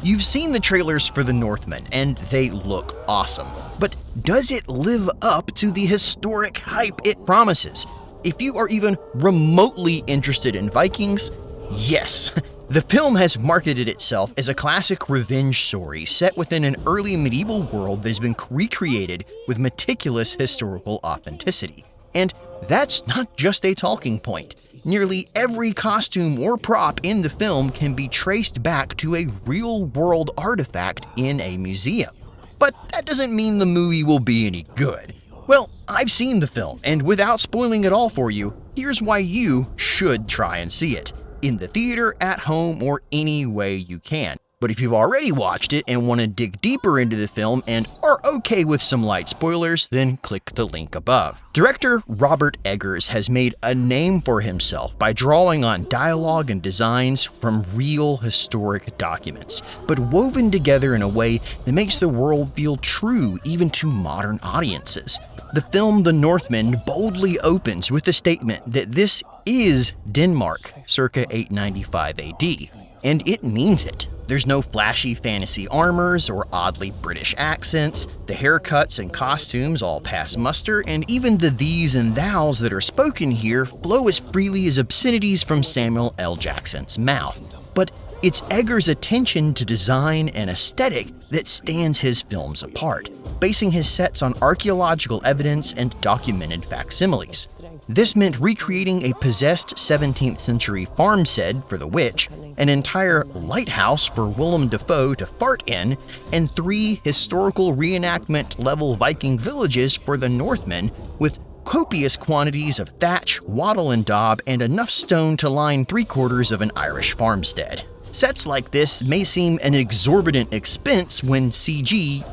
You've seen the trailers for the Northman, and they look awesome. But does it live up to the historic hype it promises? If you are even remotely interested in Vikings, yes. The film has marketed itself as a classic revenge story set within an early medieval world that has been recreated with meticulous historical authenticity. And that's not just a talking point. Nearly every costume or prop in the film can be traced back to a real-world artifact in a museum. But that doesn't mean the movie will be any good. Well, I've seen the film, and without spoiling it all for you, here's why you should try and see it. In the theater, at home, or any way you can. But if you've already watched it and want to dig deeper into the film and are okay with some light spoilers, then click the link above. Director Robert Eggers has made a name for himself by drawing on dialogue and designs from real historic documents, but woven together in a way that makes the world feel true even to modern audiences. The film The Northman boldly opens with the statement that this is Denmark, circa 895 AD, and it means it. There's no flashy fantasy armors or oddly British accents, the haircuts and costumes all pass muster, and even the these and thous that are spoken here flow as freely as obscenities from Samuel L. Jackson's mouth. But it's Eggers' attention to design and aesthetic that stands his films apart, basing his sets on archaeological evidence and documented facsimiles. This meant recreating a possessed 17th century farmstead for the witch, an entire lighthouse for Willem Dafoe to fart in, and 3 historical reenactment-level Viking villages for the Northmen, with copious quantities of thatch, wattle and daub, and enough stone to line 3/4 of an Irish farmstead. Sets like this may seem an exorbitant expense when CG,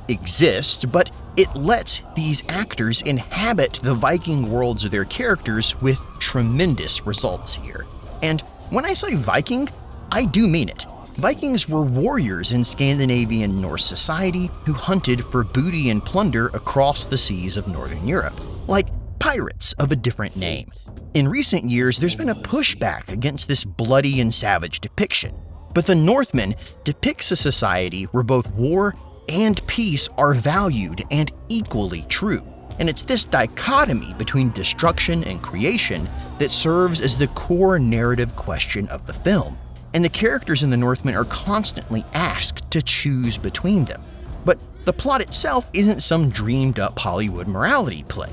exists, but it lets these actors inhabit the Viking worlds of their characters with tremendous results here. And when I say Viking, I do mean it. Vikings were warriors in Scandinavian Norse society who hunted for booty and plunder across the seas of Northern Europe, like pirates of a different name. In recent years, there's been a pushback against this bloody and savage depiction, but The Northman depicts a society where both war and peace are valued and equally true. And it's this dichotomy between destruction and creation that serves as the core narrative question of the film. And the characters in The Northman are constantly asked to choose between them. But the plot itself isn't some dreamed-up Hollywood morality play.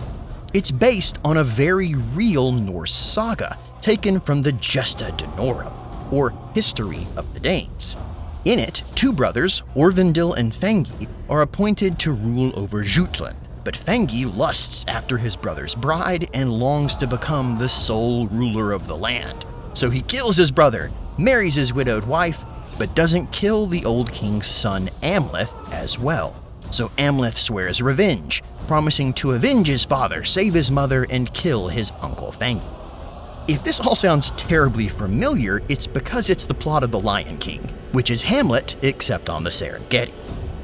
It's based on a very real Norse saga taken from the Gesta Danorum, or History of the Danes. In it, 2 brothers, Orvindil and Fengi, are appointed to rule over Jutland, but Fengi lusts after his brother's bride and longs to become the sole ruler of the land. So he kills his brother, marries his widowed wife, but doesn't kill the old king's son Amleth as well. So Amleth swears revenge, promising to avenge his father, save his mother, and kill his uncle Fengi. If this all sounds terribly familiar, it's because it's the plot of The Lion King, which is Hamlet except on the Serengeti.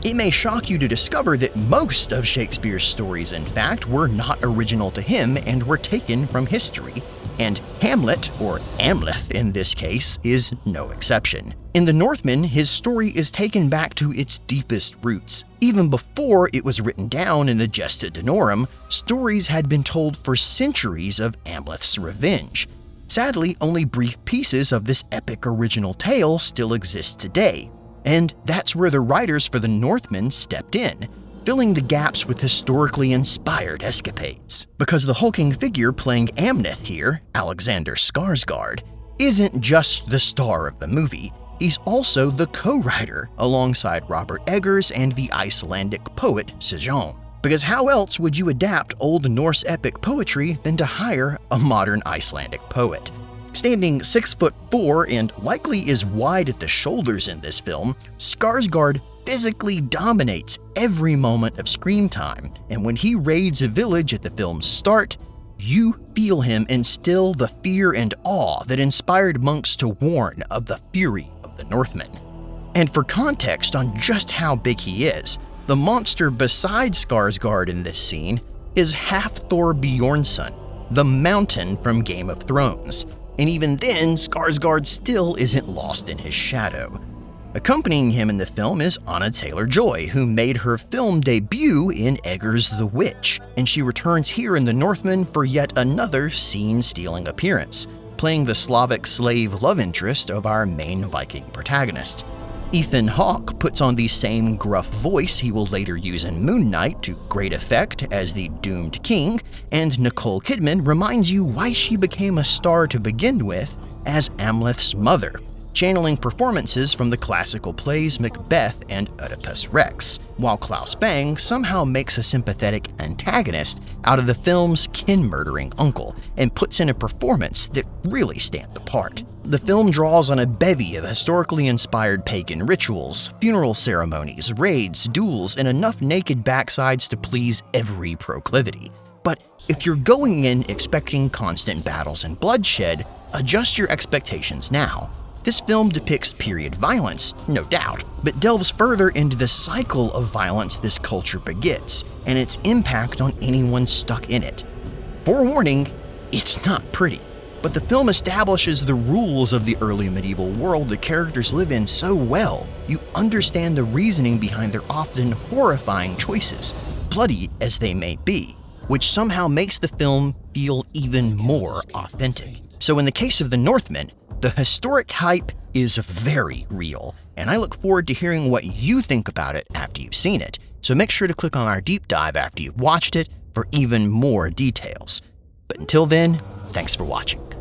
It may shock you to discover that most of Shakespeare's stories, in fact, were not original to him and were taken from history, and Hamlet, or Amleth in this case, is no exception. In The Northman, his story is taken back to its deepest roots. Even before it was written down in the Gesta Danorum, stories had been told for centuries of Amleth's revenge. Sadly, only brief pieces of this epic original tale still exist today, and that's where the writers for The Northman stepped in, filling the gaps with historically inspired escapades. Because the hulking figure playing Amleth here, Alexander Skarsgård, isn't just the star of the movie, he's also the co-writer alongside Robert Eggers and the Icelandic poet Sigurjón. Because how else would you adapt Old Norse epic poetry than to hire a modern Icelandic poet? Standing 6'4" and likely is wide at the shoulders in this film, Skarsgård physically dominates every moment of screen time, and when he raids a village at the film's start, you feel him instill the fear and awe that inspired monks to warn of the fury of the Northmen. And for context on just how big he is, the monster beside Skarsgård in this scene is Halfthor Bjornsson, the mountain from Game of Thrones, and even then, Skarsgård still isn't lost in his shadow. Accompanying him in the film is Anna Taylor-Joy, who made her film debut in Eggers the Witch, and she returns here in The Northman for yet another scene-stealing appearance, playing the Slavic slave love interest of our main Viking protagonist. Ethan Hawke puts on the same gruff voice he will later use in Moon Knight to great effect as the doomed king, and Nicole Kidman reminds you why she became a star to begin with as Amleth's mother, channeling performances from the classical plays Macbeth and Oedipus Rex, while Klaus Bang somehow makes a sympathetic antagonist out of the film's kin-murdering uncle and puts in a performance that really stands apart. The film draws on a bevy of historically inspired pagan rituals, funeral ceremonies, raids, duels, and enough naked backsides to please every proclivity. But if you're going in expecting constant battles and bloodshed, adjust your expectations now. This film depicts period violence, no doubt, but delves further into the cycle of violence this culture begets and its impact on anyone stuck in it. Forewarning, it's not pretty, but the film establishes the rules of the early medieval world the characters live in so well, you understand the reasoning behind their often horrifying choices, bloody as they may be, which somehow makes the film feel even more authentic. So in the case of The Northman, the historic hype is very real, and I look forward to hearing what you think about it after you've seen it, so make sure to click on our deep dive after you've watched it for even more details. But until then, thanks for watching.